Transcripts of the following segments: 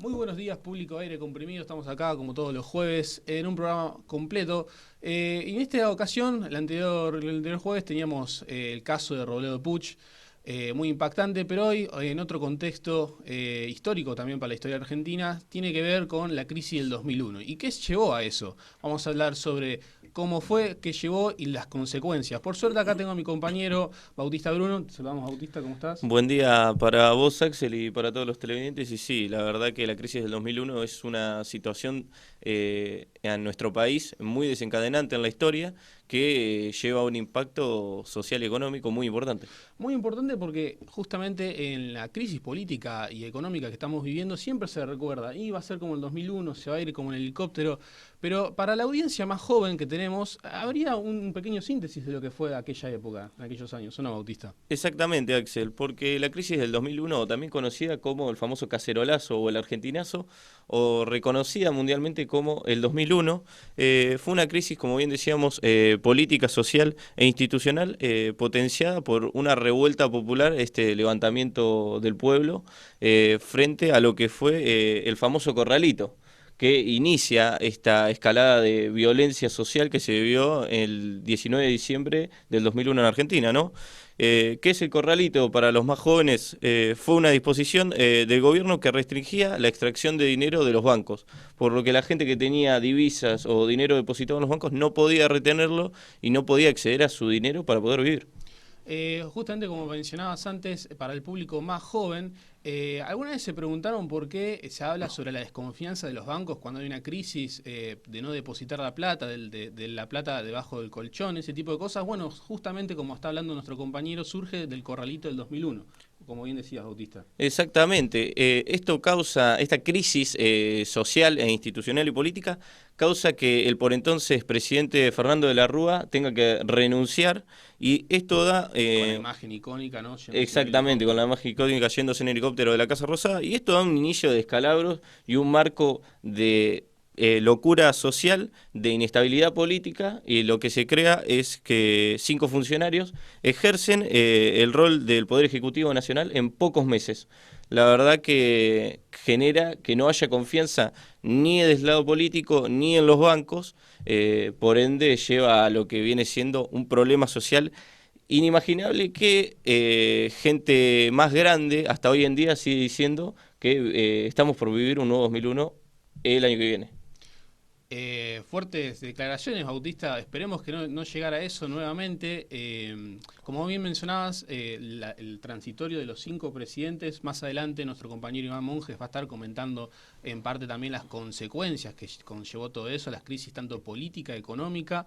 Muy buenos días, público aire comprimido. Estamos acá, como todos los jueves, en un programa completo. Y en esta ocasión, el anterior jueves, teníamos el caso de Robledo Puch, muy impactante, pero hoy, en otro contexto histórico también para la historia argentina, tiene que ver con la crisis del 2001. ¿Y qué llevó a eso? Vamos a hablar sobre cómo fue, qué llevó y las consecuencias. Por suerte, acá tengo a mi compañero Bautista Bruno. Te saludamos, Bautista, ¿cómo estás? Buen día para vos, Axel, y para todos los televidentes. Y sí, la verdad que la crisis del 2001 es una situación en nuestro país muy desencadenante en la historia que lleva a un impacto social y económico muy importante. Muy importante porque justamente en la crisis política y económica que estamos viviendo siempre se recuerda, y va a ser como el 2001, se va a ir como en helicóptero, pero para la audiencia más joven que tenemos, habría un pequeño síntesis de lo que fue aquella época, en aquellos años, ¿o no, Bautista? Exactamente, Axel, porque la crisis del 2001, también conocida como el famoso cacerolazo o el argentinazo, o reconocida mundialmente como el 2001, fue una crisis, como bien decíamos, política, social e institucional, potenciada por una revuelta popular, este levantamiento del pueblo, frente a lo que fue el famoso corralito, que inicia esta escalada de violencia social que se vivió el 19 de diciembre del 2001 en Argentina, ¿no? ¿Qué es el corralito? Para los más jóvenes, fue una disposición del gobierno que restringía la extracción de dinero de los bancos, por lo que la gente que tenía divisas o dinero depositado en los bancos no podía retenerlo y no podía acceder a su dinero para poder vivir. Justamente como mencionabas antes, para el público más joven, ¿alguna vez se preguntaron por qué se habla sobre la desconfianza de los bancos cuando hay una crisis de no depositar la plata, de la plata debajo del colchón, ese tipo de cosas? Bueno, justamente como está hablando nuestro compañero, surge del corralito del 2001, como bien decías, Bautista. Exactamente. Esta crisis social e institucional y política causa que el por entonces presidente Fernando de la Rúa tenga que renunciar y esto da Con la imagen icónica, ¿no? Yéndose en el exactamente con helicóptero. la mágica cayéndose en helicóptero de la Casa Rosada y esto da un inicio de descalabros y un marco de locura social, de inestabilidad política y lo que se crea es que 5 funcionarios ejercen el rol del Poder Ejecutivo Nacional en pocos meses. La verdad que genera que no haya confianza ni del lado político ni en los bancos, por ende lleva a lo que viene siendo un problema social inimaginable que gente más grande hasta hoy en día sigue diciendo que estamos por vivir un nuevo 2001 el año que viene. Fuertes declaraciones, Bautista. Esperemos que no llegara a eso nuevamente. Como bien mencionabas, el transitorio de los 5 presidentes, más adelante nuestro compañero Iván Monjes va a estar comentando en parte también las consecuencias que conllevó todo eso, las crisis tanto política, económica.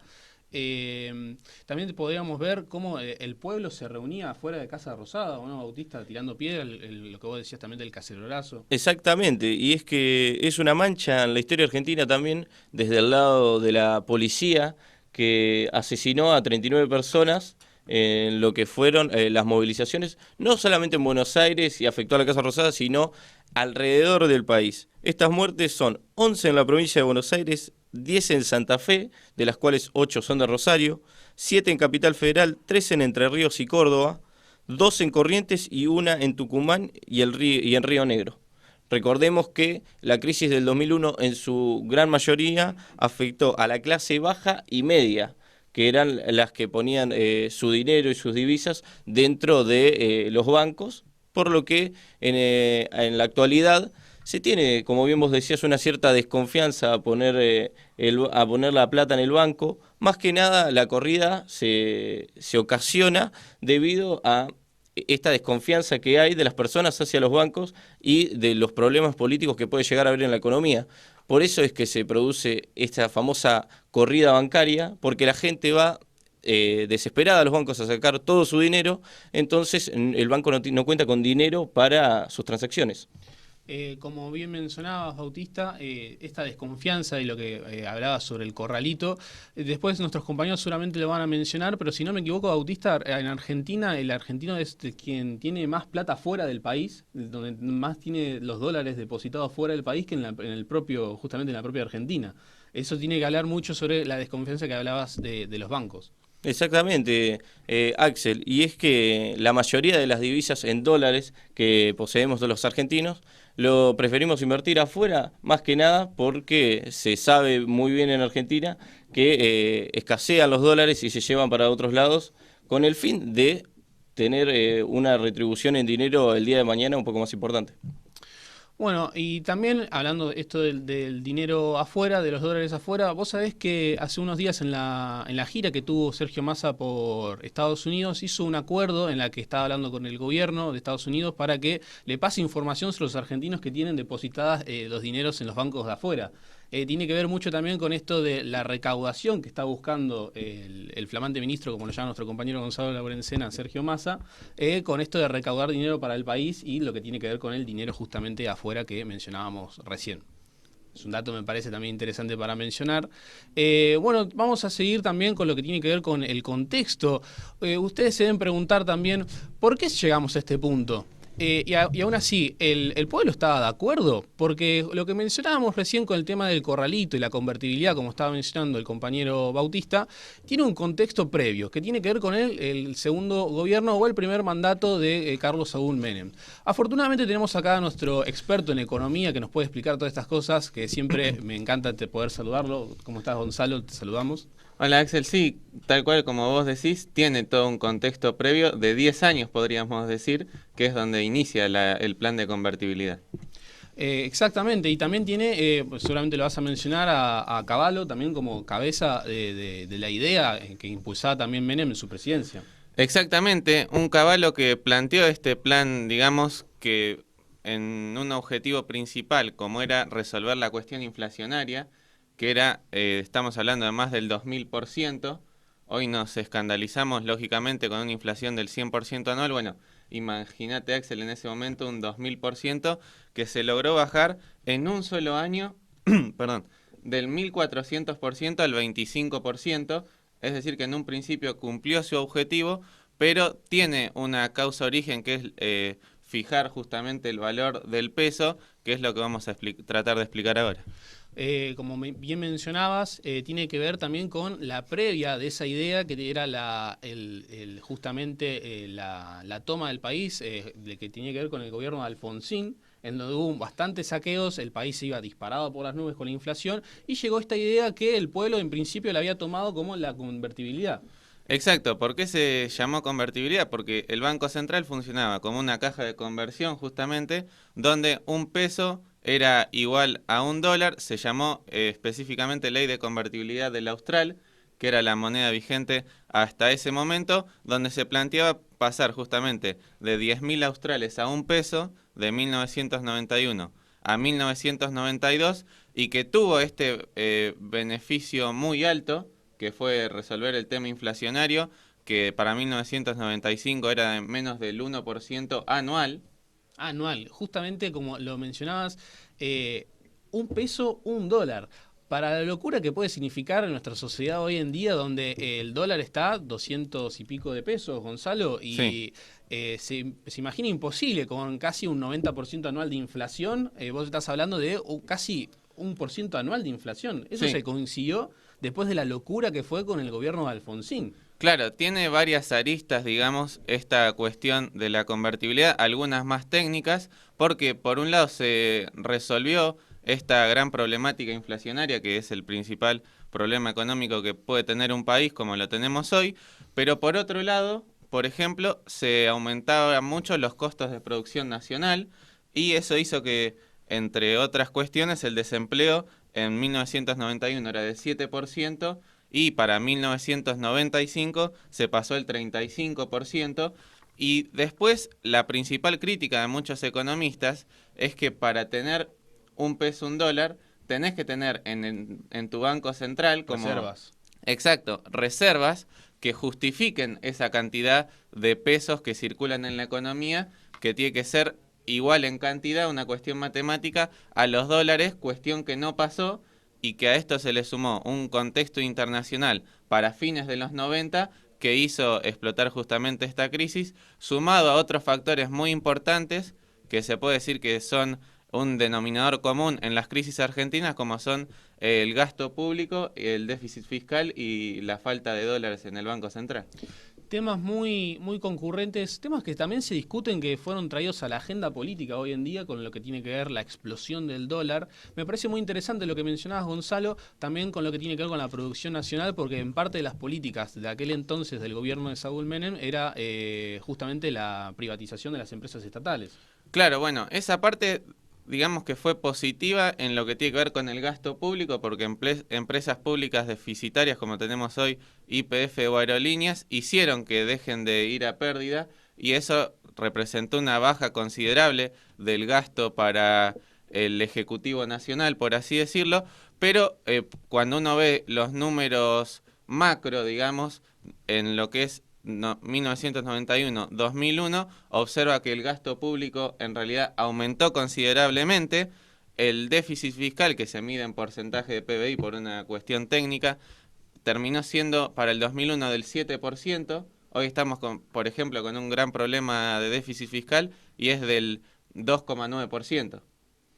También podríamos ver cómo el pueblo se reunía afuera de Casa Rosada, ¿o no, Bautista? Tirando piedra, lo que vos decías también del cacerolazo. Exactamente, y es que es una mancha en la historia argentina también desde el lado de la policía que asesinó a 39 personas en lo que fueron las movilizaciones, no solamente en Buenos Aires y afectó a la Casa Rosada, sino alrededor del país. Estas muertes son 11 en la provincia de Buenos Aires, 10 en Santa Fe, de las cuales 8 son de Rosario, 7 en Capital Federal, 3 en Entre Ríos y Córdoba, 2 en Corrientes y una en Tucumán y en Río Negro. Recordemos que la crisis del 2001 en su gran mayoría afectó a la clase baja y media, que eran las que ponían su dinero y sus divisas dentro de los bancos, por lo que en la actualidad se tiene, como bien vos decías, una cierta desconfianza a poner la plata en el banco. Más que nada la corrida se ocasiona debido a esta desconfianza que hay de las personas hacia los bancos y de los problemas políticos que puede llegar a haber en la economía. Por eso es que se produce esta famosa corrida bancaria, porque la gente va desesperada a los bancos a sacar todo su dinero, entonces el banco no cuenta con dinero para sus transacciones. Como bien mencionabas, Bautista, esta desconfianza y lo que hablabas sobre el corralito, después nuestros compañeros seguramente lo van a mencionar, pero si no me equivoco, Bautista, en Argentina el argentino es quien tiene más plata fuera del país, donde más tiene los dólares depositados fuera del país que en el propio, justamente en la propia Argentina. Eso tiene que hablar mucho sobre la desconfianza que hablabas de los bancos. Exactamente, Axel, y es que la mayoría de las divisas en dólares que poseemos los argentinos lo preferimos invertir afuera, más que nada porque se sabe muy bien en Argentina que escasean los dólares y se llevan para otros lados con el fin de tener una retribución en dinero el día de mañana un poco más importante. Bueno, y también hablando de esto del dinero afuera, de los dólares afuera, vos sabés que hace unos días en la gira que tuvo Sergio Massa por Estados Unidos, hizo un acuerdo en la que estaba hablando con el gobierno de Estados Unidos para que le pase información sobre los argentinos que tienen depositadas los dineros en los bancos de afuera. Tiene que ver mucho también con esto de la recaudación que está buscando el flamante ministro, como lo llama nuestro compañero Gonzalo Laborencena, Sergio Massa, con esto de recaudar dinero para el país y lo que tiene que ver con el dinero justamente afuera que mencionábamos recién. Es un dato, me parece, también interesante para mencionar. Bueno, vamos a seguir también con lo que tiene que ver con el contexto. Ustedes se deben preguntar también, ¿por qué llegamos a este punto? Y aún así, ¿el pueblo estaba de acuerdo? Porque lo que mencionábamos recién con el tema del corralito y la convertibilidad, como estaba mencionando el compañero Bautista, tiene un contexto previo, que tiene que ver con el segundo gobierno o el primer mandato de Carlos Saúl Menem. Afortunadamente tenemos acá a nuestro experto en economía que nos puede explicar todas estas cosas, que siempre me encanta poder saludarlo. ¿Cómo estás, Gonzalo? Te saludamos. Hola Axel, sí, tal cual como vos decís, tiene todo un contexto previo de 10 años, podríamos decir, que es donde inicia el plan de convertibilidad. Exactamente, y también tiene, pues seguramente lo vas a mencionar, a Cavallo también como cabeza de la idea que impulsaba también Menem en su presidencia. Exactamente, un Cavallo que planteó este plan, digamos, que en un objetivo principal, como era resolver la cuestión inflacionaria, que era, estamos hablando de más del 2000%, hoy nos escandalizamos lógicamente con una inflación del 100% anual, bueno, imagínate Axel en ese momento un 2000% que se logró bajar en un solo año, perdón, del 1400% al 25%, es decir que en un principio cumplió su objetivo, pero tiene una causa origen que es fijar justamente el valor del peso, que es lo que vamos a tratar de explicar ahora. Como bien mencionabas, tiene que ver también con la previa de esa idea que era justamente la toma del país, que tiene que ver con el gobierno de Alfonsín, en donde hubo bastantes saqueos, el país se iba disparado por las nubes con la inflación, y llegó esta idea que el pueblo en principio la había tomado como la convertibilidad. Exacto, ¿por qué se llamó convertibilidad? Porque el Banco Central funcionaba como una caja de conversión justamente, donde un peso era igual a un dólar, se llamó específicamente Ley de Convertibilidad del Austral, que era la moneda vigente hasta ese momento, donde se planteaba pasar justamente de 10.000 australes a un peso de 1991 a 1992 y que tuvo este beneficio muy alto, que fue resolver el tema inflacionario, que para 1995 era de menos del 1% anual. Anual, justamente como lo mencionabas, un peso, un dólar. Para la locura que puede significar en nuestra sociedad hoy en día, donde el dólar está 200 y pico de pesos, Gonzalo, y Sí. se imagina imposible con casi un 90% anual de inflación. Vos estás hablando de casi 1% anual de inflación. Eso Sí. se consiguió después de la locura que fue con el gobierno de Alfonsín. Claro, tiene varias aristas, digamos, esta cuestión de la convertibilidad, algunas más técnicas, porque por un lado se resolvió esta gran problemática inflacionaria, que es el principal problema económico que puede tener un país como lo tenemos hoy, pero por otro lado, por ejemplo, se aumentaban mucho los costos de producción nacional y eso hizo que, entre otras cuestiones, el desempleo en 1991 era de 7%, y para 1995 se pasó el 35%, y después la principal crítica de muchos economistas es que para tener un peso, un dólar, tenés que tener en tu banco central como... Reservas. Exacto, reservas que justifiquen esa cantidad de pesos que circulan en la economía, que tiene que ser igual en cantidad, una cuestión matemática, a los dólares, cuestión que no pasó, y que a esto se le sumó un contexto internacional para fines de los 90 que hizo explotar justamente esta crisis, sumado a otros factores muy importantes que se puede decir que son un denominador común en las crisis argentinas, como son el gasto público, el déficit fiscal y la falta de dólares en el Banco Central. temas muy, muy concurrentes, temas que también se discuten, que fueron traídos a la agenda política hoy en día con lo que tiene que ver la explosión del dólar. Me parece muy interesante lo que mencionabas, Gonzalo, también con lo que tiene que ver con la producción nacional, porque en parte de las políticas de aquel entonces del gobierno de Saúl Menem era justamente la privatización de las empresas estatales. Claro, bueno, esa parte digamos que fue positiva en lo que tiene que ver con el gasto público, porque empresas públicas deficitarias como tenemos hoy, YPF o aerolíneas, hicieron que dejen de ir a pérdida y eso representó una baja considerable del gasto para el Ejecutivo Nacional, por así decirlo, pero cuando uno ve los números macro, digamos, en lo que es 1991-2001, observa que el gasto público en realidad aumentó considerablemente. El déficit fiscal, que se mide en porcentaje de PBI por una cuestión técnica, terminó siendo para el 2001 del 7%. Hoy estamos, por ejemplo, con un gran problema de déficit fiscal y es del 2,9%.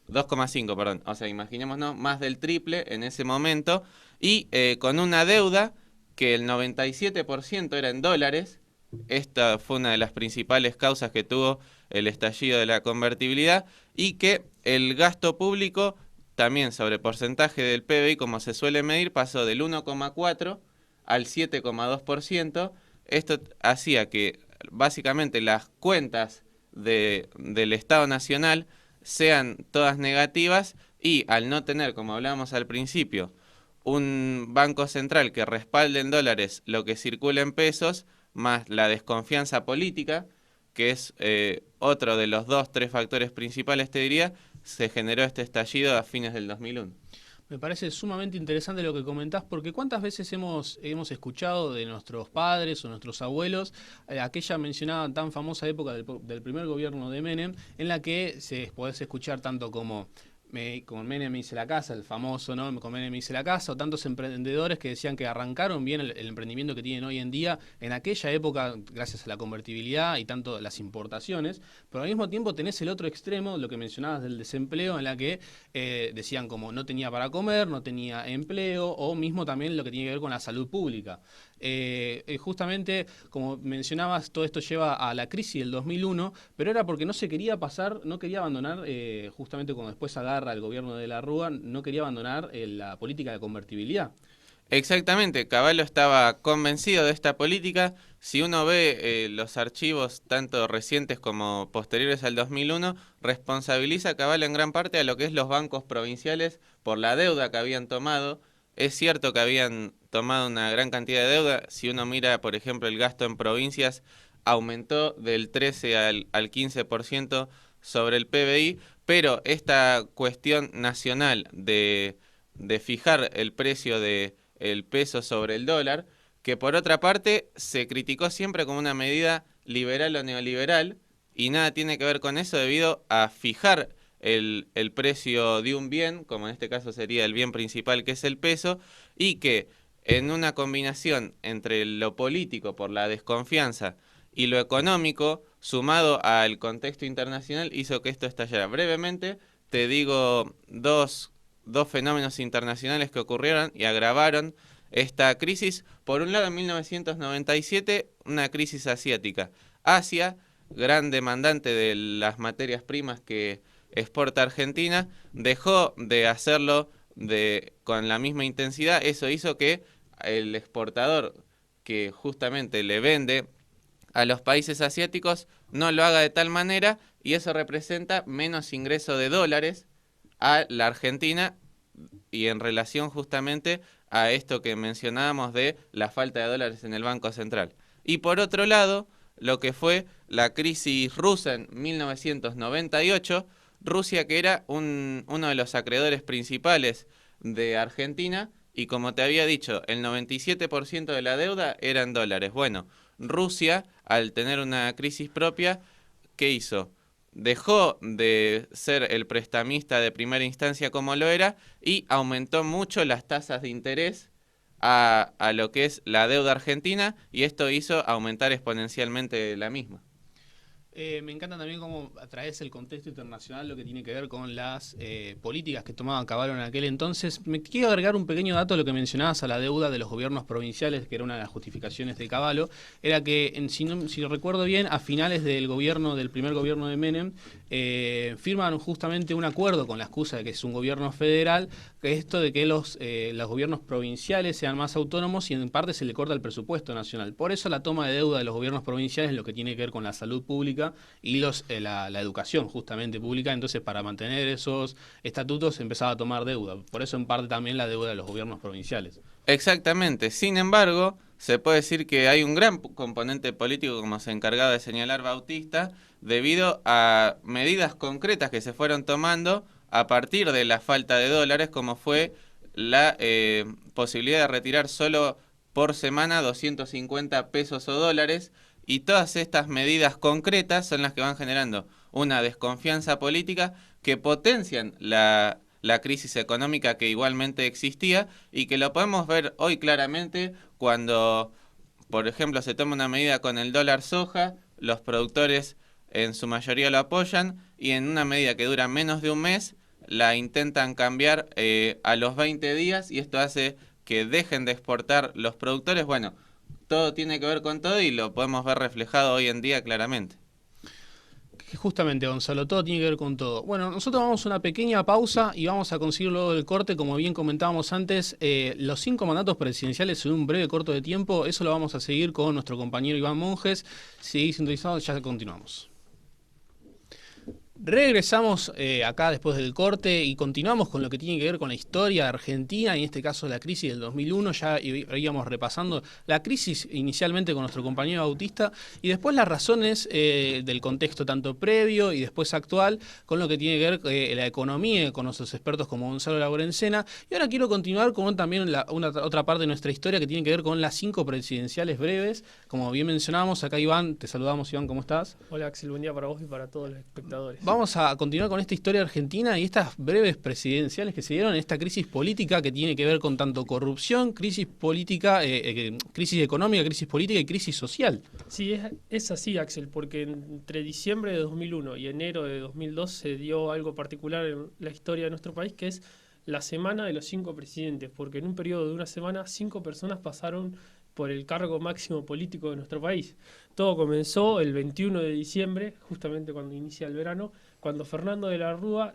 2,5, perdón. O sea, imaginémonos más del triple en ese momento y con una deuda que el 97% era en dólares. Esta fue una de las principales causas que tuvo el estallido de la convertibilidad y que el gasto público, también sobre porcentaje del PBI, como se suele medir, pasó del 1,4 al 7,2%. Esto hacía que básicamente las cuentas del Estado Nacional sean todas negativas y al no tener, como hablábamos al principio, un banco central que respalde en dólares lo que circula en pesos, más la desconfianza política, que es otro de los 2-3 factores principales, te diría, se generó este estallido a fines del 2001. Me parece sumamente interesante lo que comentás, porque cuántas veces hemos escuchado de nuestros padres o nuestros abuelos aquella mencionada tan famosa época del primer gobierno de Menem, en la que podés escuchar tanto como con Menem me hice la casa, el famoso, ¿no? Con Menem me hice la casa, o tantos emprendedores que decían que arrancaron bien el emprendimiento que tienen hoy en día en aquella época, gracias a la convertibilidad y tanto las importaciones, pero al mismo tiempo tenés el otro extremo, lo que mencionabas del desempleo, en la que decían como no tenía para comer, no tenía empleo, o mismo también lo que tiene que ver con la salud pública. Justamente, como mencionabas, todo esto lleva a la crisis del 2001, pero era porque no se quería pasar, no quería abandonar, justamente cuando después agarra el gobierno de la Rúa, no quería abandonar la política de convertibilidad. Exactamente, Cavallo estaba convencido de esta política. Si uno ve los archivos tanto recientes como posteriores al 2001, responsabiliza a Cavallo en gran parte a lo que es los bancos provinciales por la deuda que habían tomado. Es cierto que habían tomado una gran cantidad de deuda. Si uno mira, por ejemplo, el gasto en provincias, aumentó del 13 al 15% sobre el PBI, pero esta cuestión nacional de fijar el precio del peso sobre el dólar, que por otra parte se criticó siempre como una medida liberal o neoliberal, y nada tiene que ver con eso debido a fijar el precio de un bien, como en este caso sería el bien principal que es el peso, y que en una combinación entre lo político por la desconfianza y lo económico, sumado al contexto internacional, hizo que esto estallara. Brevemente, te digo dos fenómenos internacionales que ocurrieron y agravaron esta crisis. Por un lado, en 1997, una crisis asiática. Asia, gran demandante de las materias primas que exporta Argentina, dejó de hacerlo con la misma intensidad. Eso hizo que el exportador que justamente le vende a los países asiáticos no lo haga de tal manera y eso representa menos ingreso de dólares a la Argentina y en relación justamente a esto que mencionábamos de la falta de dólares en el Banco Central. Y por otro lado, lo que fue la crisis rusa en 1998, Rusia que era uno de los acreedores principales de Argentina y como te había dicho, el 97% de la deuda era en dólares. Bueno, Rusia, al tener una crisis propia, ¿qué hizo? Dejó de ser el prestamista de primera instancia como lo era y aumentó mucho las tasas de interés a lo que es la deuda argentina y esto hizo aumentar exponencialmente la misma. Me encanta también cómo traes el contexto internacional, lo que tiene que ver con las políticas que tomaba Cavallo en aquel entonces. Me quiero agregar un pequeño dato a lo que mencionabas, a la deuda de los gobiernos provinciales, que era una de las justificaciones de Cavallo. Era que, si recuerdo bien, a finales del primer gobierno de Menem, firman justamente un acuerdo con la excusa de que es un gobierno federal, que esto de que los gobiernos provinciales sean más autónomos y en parte se le corta el presupuesto nacional. Por eso la toma de deuda de los gobiernos provinciales es lo que tiene que ver con la salud pública y la educación justamente pública. Entonces, para mantener esos estatutos se empezaba a tomar deuda. Por eso en parte también la deuda de los gobiernos provinciales. Exactamente. Sin embargo, se puede decir que hay un gran componente político, como se encargaba de señalar Bautista, debido a medidas concretas que se fueron tomando a partir de la falta de dólares, como fue la posibilidad de retirar solo por semana 250 pesos o dólares, y todas estas medidas concretas son las que van generando una desconfianza política que potencian la crisis económica que igualmente existía, y que lo podemos ver hoy claramente cuando, por ejemplo, se toma una medida con el dólar soja, los productores en su mayoría lo apoyan, y en una medida que dura menos de un mes la intentan cambiar a los 20 días, y esto hace que dejen de exportar los productores. Bueno, todo tiene que ver con todo y lo podemos ver reflejado hoy en día claramente. Justamente, Gonzalo, todo tiene que ver con todo. Bueno, nosotros vamos a una pequeña pausa y vamos a conseguir luego del corte, como bien comentábamos antes, los 5 mandatos presidenciales en un breve corto de tiempo. Eso lo vamos a seguir con nuestro compañero Iván Monjes. Seguís sintonizados, ya continuamos. Regresamos acá después del corte y continuamos con lo que tiene que ver con la historia de Argentina, y en este caso la crisis del 2001. Ya íbamos repasando la crisis inicialmente con nuestro compañero Bautista y después las razones del contexto tanto previo y después actual, con lo que tiene que ver la economía, con nuestros expertos como Gonzalo Laurenzena. Y ahora quiero continuar con también otra parte de nuestra historia que tiene que ver con las 5 presidenciales breves. Como bien mencionábamos, acá Iván, te saludamos. Iván, ¿cómo estás? Hola Axel, buen día para vos y para todos los espectadores. Vamos a continuar con esta historia argentina y estas breves presidenciales que se dieron en esta crisis política que tiene que ver con tanto corrupción, crisis política, crisis económica, crisis política y crisis social. Sí, es así, Axel, porque entre diciembre de 2001 y enero de 2002 se dio algo particular en la historia de nuestro país, que es la semana de los 5 presidentes, porque en un periodo de una semana 5 personas pasaron por el cargo máximo político de nuestro país. Todo comenzó el 21 de diciembre, justamente cuando inicia el verano, cuando Fernando de la Rúa,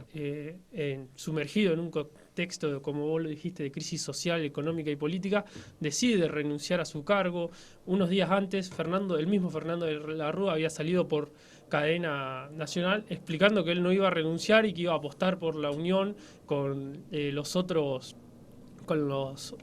sumergido en un contexto, como vos lo dijiste, de crisis social, económica y política, decide renunciar a su cargo. Unos días antes, el mismo Fernando de la Rúa había salido por cadena nacional explicando que él no iba a renunciar y que iba a apostar por la unión con los otros, con los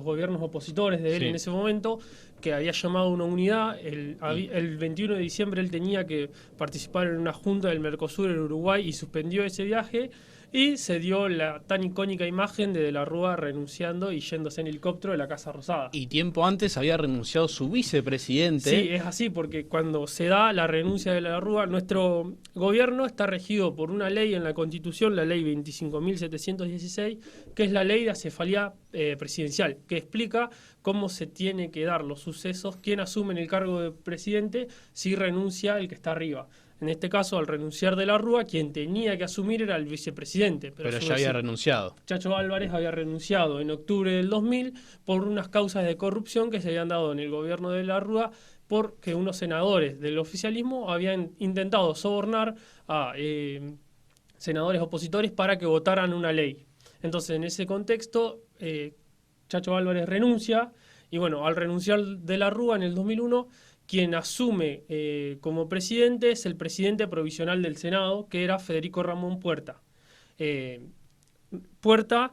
gobiernos opositores de él, sí, en ese momento, que había llamado a una unidad. El 21 de diciembre él tenía que participar en una junta del Mercosur en Uruguay y suspendió ese viaje, y se dio la tan icónica imagen de la Rúa renunciando y yéndose en helicóptero de la Casa Rosada. Y tiempo antes había renunciado su vicepresidente. Sí, es así, porque cuando se da la renuncia de la Rúa, nuestro gobierno está regido por una ley en la Constitución, la ley 25.716, que es la ley de acefalía presidencial, que explica cómo se tiene que dar los sucesos, quién asume en el cargo de presidente si renuncia el que está arriba. En este caso, al renunciar de la Rúa, quien tenía que asumir era el vicepresidente. Pero ya había renunciado. Chacho Álvarez había renunciado en octubre del 2000 por unas causas de corrupción que se habían dado en el gobierno de la Rúa, porque unos senadores del oficialismo habían intentado sobornar a senadores opositores para que votaran una ley. Entonces, en ese contexto, Chacho Álvarez renuncia, y bueno, al renunciar de la Rúa en el 2001, quien asume como presidente es el presidente provisional del Senado, que era Federico Ramón Puerta. Puerta,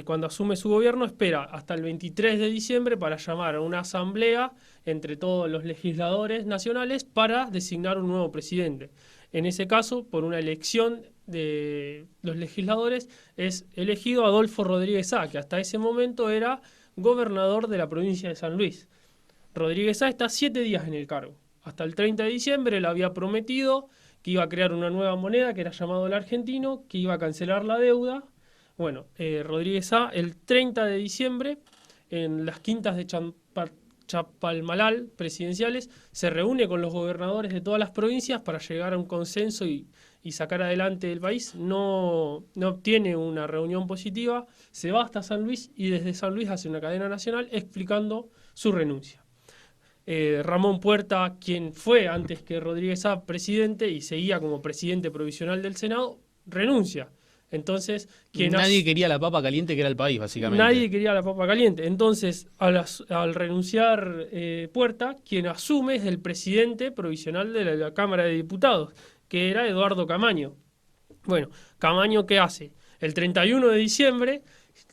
cuando asume su gobierno, espera hasta el 23 de diciembre para llamar a una asamblea entre todos los legisladores nacionales para designar un nuevo presidente. En ese caso, por una elección de los legisladores, es elegido Adolfo Rodríguez Sá, que hasta ese momento era gobernador de la provincia de San Luis. Rodríguez Sá está 7 días en el cargo. Hasta el 30 de diciembre él había prometido que iba a crear una nueva moneda que era llamado el argentino, que iba a cancelar la deuda. Bueno, Rodríguez Sá el 30 de diciembre en las quintas de Chapalmalal presidenciales, se reúne con los gobernadores de todas las provincias para llegar a un consenso y sacar adelante el país. No obtiene una reunión positiva, se va hasta San Luis y desde San Luis hace una cadena nacional explicando su renuncia. Ramón Puerta, quien fue antes que Rodríguez Saá presidente y seguía como presidente provisional del Senado, renuncia. Entonces, nadie quería la papa caliente que era el país, básicamente. Nadie quería la papa caliente. Entonces, al renunciar Puerta, quien asume es el presidente provisional de la Cámara de Diputados, que era Eduardo Camaño. Bueno, Camaño, ¿qué hace? El 31 de diciembre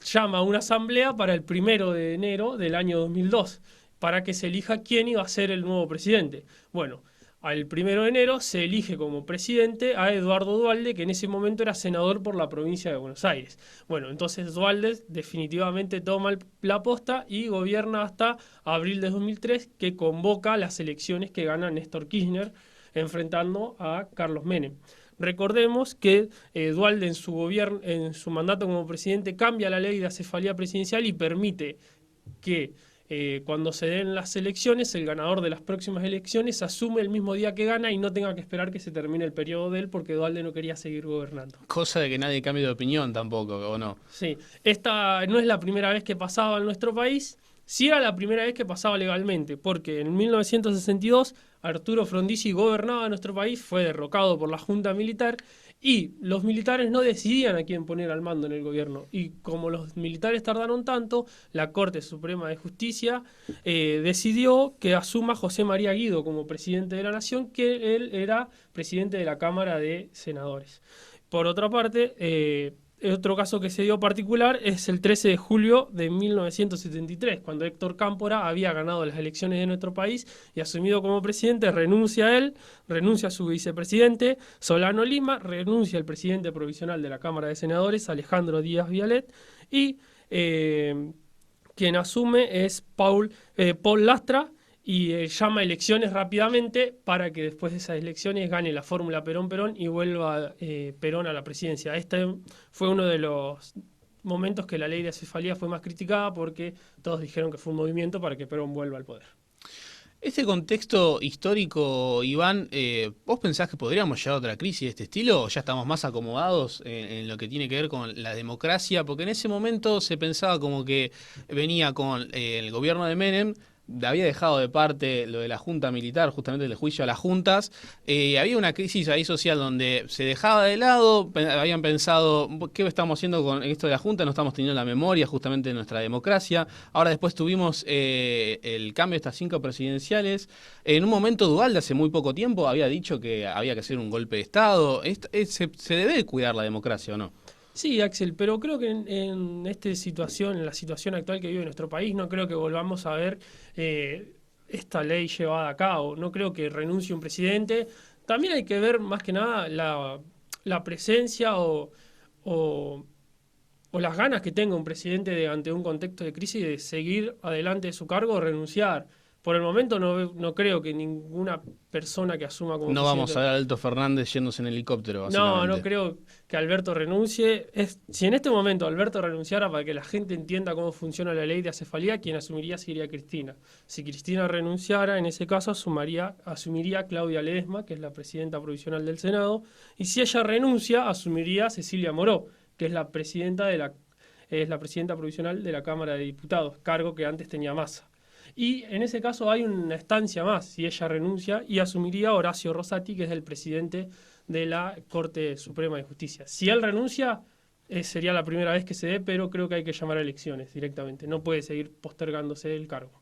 llama a una asamblea para el 1 de enero del año 2002, para que se elija quién iba a ser el nuevo presidente. Bueno, al 1 de enero se elige como presidente a Eduardo Duhalde, que en ese momento era senador por la provincia de Buenos Aires. Bueno, entonces Duhalde definitivamente toma la posta y gobierna hasta abril de 2003, que convoca las elecciones que gana Néstor Kirchner, enfrentando a Carlos Menem. Recordemos que Duhalde en su mandato como presidente cambia la ley de acefalía presidencial y permite que cuando se den las elecciones, el ganador de las próximas elecciones asume el mismo día que gana y no tenga que esperar que se termine el periodo de él porque Duhalde no quería seguir gobernando. Cosa de que nadie cambie de opinión tampoco, ¿o no? Sí, esta no es la primera vez que pasaba en nuestro país, sí era la primera vez que pasaba legalmente, porque en 1962 Arturo Frondizi gobernaba nuestro país, fue derrocado por la Junta Militar y los militares no decidían a quién poner al mando en el gobierno. Y como los militares tardaron tanto, la Corte Suprema de Justicia decidió que asuma José María Guido como presidente de la Nación, que él era presidente de la Cámara de Senadores. Por otra parte, otro caso que se dio particular es el 13 de julio de 1973, cuando Héctor Cámpora había ganado las elecciones de nuestro país y asumido como presidente, renuncia a él, renuncia a su vicepresidente, Solano Lima, renuncia al presidente provisional de la Cámara de Senadores, Alejandro Díaz Vialet, y quien asume es Paul Lastra, y llama elecciones rápidamente para que después de esas elecciones gane la fórmula Perón-Perón y vuelva Perón a la presidencia. Este fue uno de los momentos que la ley de acefalía fue más criticada porque todos dijeron que fue un movimiento para que Perón vuelva al poder. Este contexto histórico, Iván, ¿vos pensás que podríamos llegar a otra crisis de este estilo o ya estamos más acomodados en lo que tiene que ver con la democracia? Porque en ese momento se pensaba como que venía con el gobierno de Menem, había dejado de parte lo de la junta militar, justamente el juicio a las juntas, había una crisis ahí social donde se dejaba de lado, habían pensado, ¿qué estamos haciendo con esto de la junta? No estamos teniendo la memoria justamente de nuestra democracia. Ahora después tuvimos el cambio de estas 5 presidenciales. En un momento Duhalde hace muy poco tiempo había dicho que había que hacer un golpe de Estado. ¿Se debe cuidar la democracia o no? Sí, Axel, pero creo que en la situación actual que vive nuestro país, no creo que volvamos a ver esta ley llevada a cabo. No creo que renuncie un presidente. También hay que ver más que nada la presencia o las ganas que tenga un presidente ante un contexto de crisis de seguir adelante de su cargo o renunciar. Por el momento no creo que ninguna persona que asuma como no presidente... vamos a ver a Alberto Fernández yéndose en helicóptero, básicamente. No creo que Alberto renuncie. Si en este momento Alberto renunciara para que la gente entienda cómo funciona la ley de acefalía, quien asumiría sería Cristina. Si Cristina renunciara, en ese caso asumiría Claudia Ledesma, que es la presidenta provisional del Senado, y si ella renuncia, asumiría Cecilia Moró, que es la presidenta provisional de la Cámara de Diputados, cargo que antes tenía Massa. Y en ese caso hay una estancia más, si ella renuncia, y asumiría Horacio Rosati, que es el presidente de la Corte Suprema de Justicia. Si él renuncia, sería la primera vez que se dé, pero creo que hay que llamar a elecciones directamente. No puede seguir postergándose el cargo.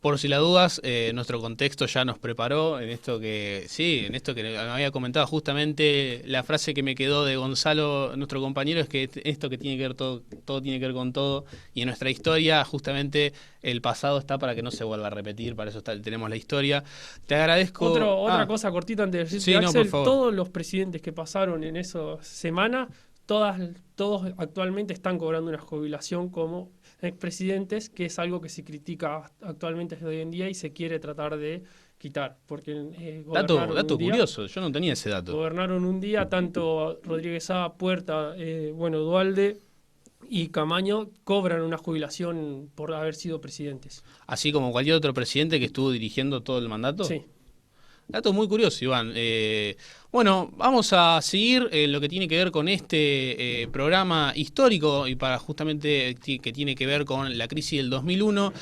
Por si las dudas, nuestro contexto ya nos preparó en esto que me había comentado justamente la frase que me quedó de Gonzalo, nuestro compañero, es que esto que tiene que ver todo tiene que ver con todo, y en nuestra historia justamente el pasado está para que no se vuelva a repetir, para eso tenemos la historia. Te agradezco. Otra cosa cortita antes de decirte, Axel, todos los presidentes que pasaron en esa semana, todos actualmente están cobrando una jubilación como expresidentes, que es algo que se critica actualmente desde hoy en día y se quiere tratar de quitar. Porque dato curioso, yo no tenía ese dato. Gobernaron un día tanto Rodríguez Saá, Puerta, Duhalde y Camaño cobran una jubilación por haber sido presidentes. Así como cualquier otro presidente que estuvo dirigiendo todo el mandato. Sí. Dato muy curioso, Iván. Bueno, vamos a seguir lo que tiene que ver con este programa histórico y para justamente que tiene que ver con la crisis del 2001.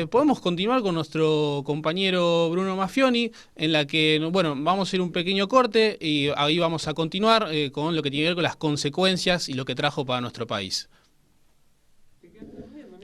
Podemos continuar con nuestro compañero Bruno Maffioni, en la que, bueno, vamos a ir un pequeño corte y ahí vamos a continuar con lo que tiene que ver con las consecuencias y lo que trajo para nuestro país.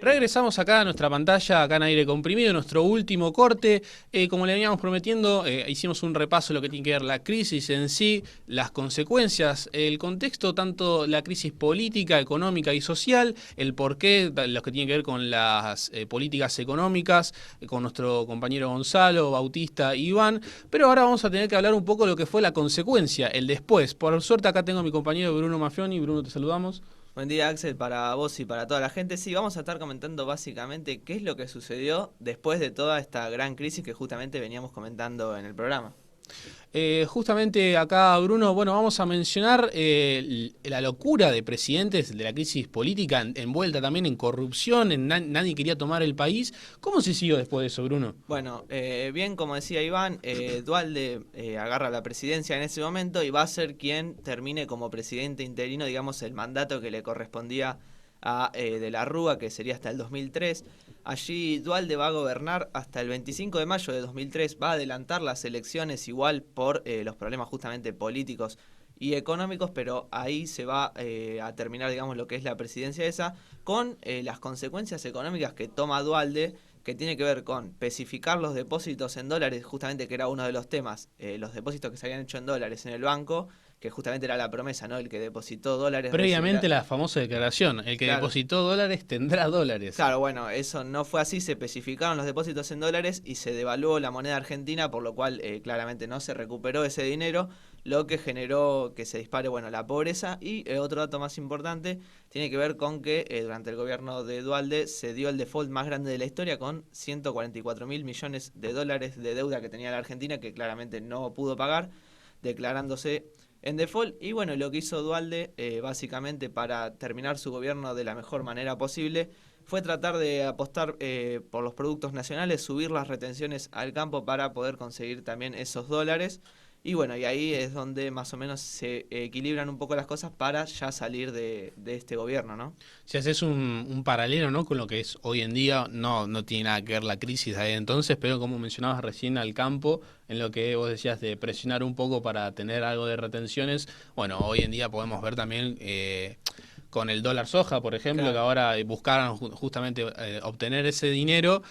Regresamos acá a nuestra pantalla, acá en aire comprimido, nuestro último corte. Como le veníamos prometiendo, hicimos un repaso de lo que tiene que ver la crisis en sí, las consecuencias, el contexto, tanto la crisis política, económica y social, el porqué, lo que tiene que ver con las políticas económicas, con nuestro compañero Gonzalo, Bautista y Iván. Pero ahora vamos a tener que hablar un poco de lo que fue la consecuencia, el después. Por suerte acá tengo a mi compañero Bruno Maffioni. Bruno, te saludamos. Buen día, Axel, para vos y para toda la gente. Sí, vamos a estar comentando básicamente qué es lo que sucedió después de toda esta gran crisis que justamente veníamos comentando en el programa. Justamente acá, Bruno, bueno, vamos a mencionar la locura de presidentes, de la crisis política envuelta también en corrupción, nadie quería tomar el país. ¿Cómo se siguió después de eso, Bruno? Bueno, bien, como decía Iván, Duhalde agarra la presidencia en ese momento y va a ser quien termine como presidente interino, digamos, el mandato que le correspondía a De la Rúa, que sería hasta el 2003. Allí Duhalde va a gobernar hasta el 25 de mayo de 2003, va a adelantar las elecciones igual por los problemas justamente políticos y económicos, pero ahí se va a terminar, digamos, lo que es la presidencia esa, con las consecuencias económicas que toma Duhalde, que tiene que ver con especificar los depósitos en dólares, justamente que era uno de los temas, los depósitos que se habían hecho en dólares en el banco, que justamente era la promesa, ¿no? El que depositó dólares. Previamente la famosa declaración, el que claro, depositó dólares tendrá dólares. Claro, bueno, eso no fue así, se especificaron los depósitos en dólares y se devaluó la moneda argentina, por lo cual claramente no se recuperó ese dinero, lo que generó que se dispare, bueno, la pobreza. Y otro dato más importante tiene que ver con que durante el gobierno de Duhalde se dio el default más grande de la historia, con 144.000 millones de dólares de deuda que tenía la Argentina, que claramente no pudo pagar, declarándose en default. Y bueno, lo que hizo Duhalde básicamente para terminar su gobierno de la mejor manera posible fue tratar de apostar por los productos nacionales, subir las retenciones al campo para poder conseguir también esos dólares. Y bueno, y ahí es donde más o menos se equilibran un poco las cosas para ya salir de este gobierno, ¿no? Si haces un paralelo, ¿no?, con lo que es hoy en día, no tiene nada que ver la crisis de ahí entonces, pero como mencionabas recién al campo, en lo que vos decías de presionar un poco para tener algo de retenciones, bueno, hoy en día podemos ver también con el dólar soja, por ejemplo, claro, que ahora buscaron justamente obtener ese dinero.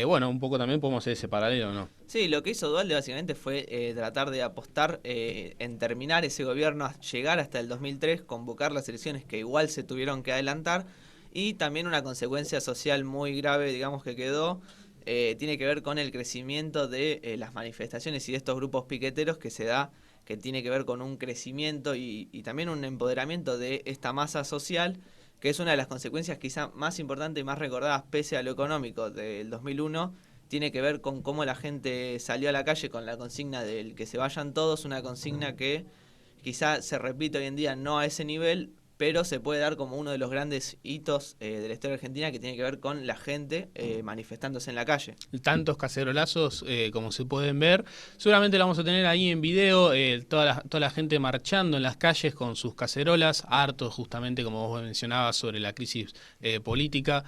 Bueno, un poco también podemos hacer ese paralelo, ¿no? Sí, lo que hizo Duhalde básicamente fue tratar de apostar en terminar ese gobierno, llegar hasta el 2003, convocar las elecciones que igual se tuvieron que adelantar, y también una consecuencia social muy grave, digamos, que quedó, tiene que ver con el crecimiento de las manifestaciones y de estos grupos piqueteros que se da, que tiene que ver con un crecimiento y también un empoderamiento de esta masa social, que es una de las consecuencias quizá más importantes y más recordadas pese a lo económico del 2001, tiene que ver con cómo la gente salió a la calle con la consigna del que se vayan todos, una consigna que quizá se repite hoy en día no a ese nivel, pero se puede dar como uno de los grandes hitos de la historia argentina, que tiene que ver con la gente manifestándose en la calle. Tantos cacerolazos como se pueden ver, seguramente lo vamos a tener ahí en video, toda la gente marchando en las calles con sus cacerolas, hartos justamente como vos mencionabas sobre la crisis política.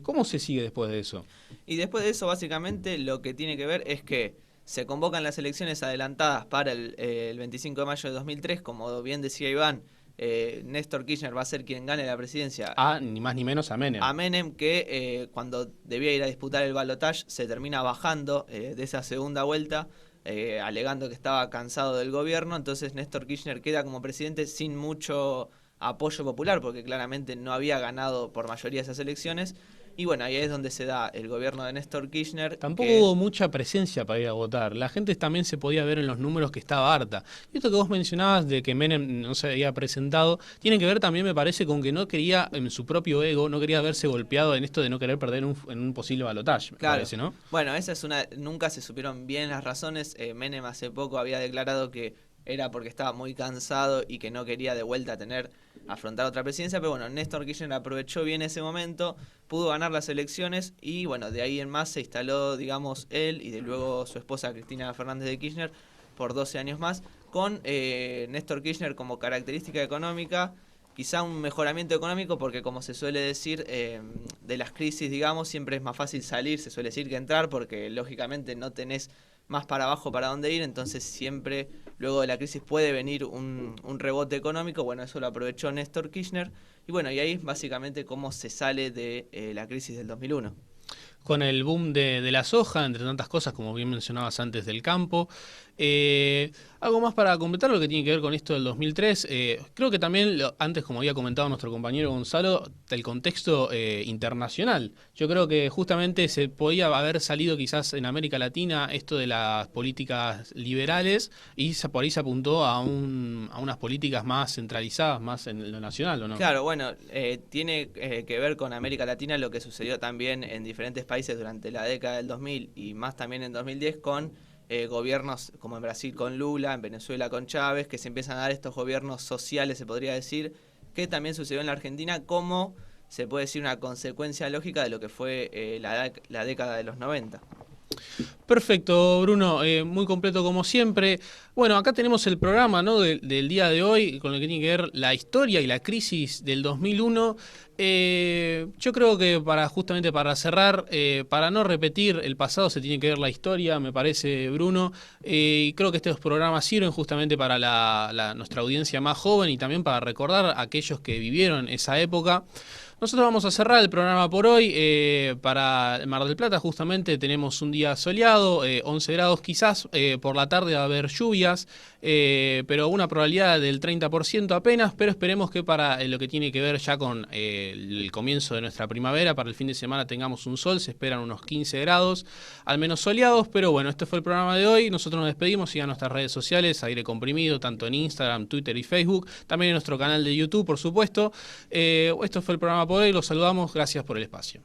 ¿Cómo se sigue después de eso? Y después de eso básicamente lo que tiene que ver es que se convocan las elecciones adelantadas para el 25 de mayo de 2003, como bien decía Iván. Néstor Kirchner va a ser quien gane la presidencia. Ni más ni menos a Menem. A Menem, que cuando debía ir a disputar el balotaje se termina bajando de esa segunda vuelta, alegando que estaba cansado del gobierno. Entonces Néstor Kirchner queda como presidente sin mucho apoyo popular, porque claramente no había ganado por mayoría esas elecciones. Y bueno, ahí es donde se da el gobierno de Néstor Kirchner. Tampoco hubo mucha presencia para ir a votar. La gente también se podía ver en los números que estaba harta. Y esto que vos mencionabas de que Menem no se había presentado, tiene que ver también, me parece, con que no quería, en su propio ego, no quería verse golpeado en esto de no querer perder en un posible balotaje, claro, parece, ¿no? Bueno, esa es nunca se supieron bien las razones. Menem hace poco había declarado que era porque estaba muy cansado y que no quería de vuelta afrontar otra presidencia, pero bueno, Néstor Kirchner aprovechó bien ese momento, pudo ganar las elecciones y bueno, de ahí en más se instaló, digamos, él y de luego su esposa Cristina Fernández de Kirchner por 12 años más, con Néstor Kirchner como característica económica, quizá un mejoramiento económico, porque como se suele decir, de las crisis, digamos, siempre es más fácil salir, se suele decir, que entrar, porque lógicamente no tenés más para abajo para dónde ir, entonces siempre luego de la crisis puede venir un rebote económico. Bueno, eso lo aprovechó Néstor Kirchner, y bueno, y ahí es básicamente cómo se sale de la crisis del 2001. Con el boom de la soja, entre tantas cosas, como bien mencionabas antes, del campo. Algo más para completar lo que tiene que ver con esto del 2003. Creo que también, antes, como había comentado nuestro compañero Gonzalo, del contexto internacional. Yo creo que justamente se podía haber salido quizás en América Latina esto de las políticas liberales y por ahí se apuntó a unas políticas más centralizadas, más en lo nacional, ¿o no? Claro, bueno, tiene que ver con América Latina lo que sucedió también en diferentes países durante la década del 2000 y más también en 2010 con gobiernos como en Brasil con Lula, en Venezuela con Chávez, que se empiezan a dar estos gobiernos sociales, se podría decir, que también sucedió en la Argentina como, se puede decir, una consecuencia lógica de lo que fue la década de los 90. Perfecto, Bruno, muy completo como siempre. Bueno, acá tenemos el programa, ¿no?, del día de hoy, con el que tiene que ver la historia y la crisis del 2001. Yo creo que justamente para cerrar, para no repetir el pasado, se tiene que ver la historia, me parece, Bruno. Y creo que estos programas sirven justamente para nuestra audiencia más joven y también para recordar a aquellos que vivieron esa época. Nosotros vamos a cerrar el programa por hoy. Para Mar del Plata justamente tenemos un día soleado, 11 grados quizás, por la tarde va a haber lluvias, pero una probabilidad del 30% apenas, pero esperemos que para lo que tiene que ver ya con el comienzo de nuestra primavera, para el fin de semana tengamos un sol, se esperan unos 15 grados, al menos soleados, pero bueno, este fue el programa de hoy, nosotros nos despedimos, sigan nuestras redes sociales, Aire Comprimido, tanto en Instagram, Twitter y Facebook, también en nuestro canal de YouTube, por supuesto. Esto fue el programa por hoy, los saludamos, gracias por el espacio.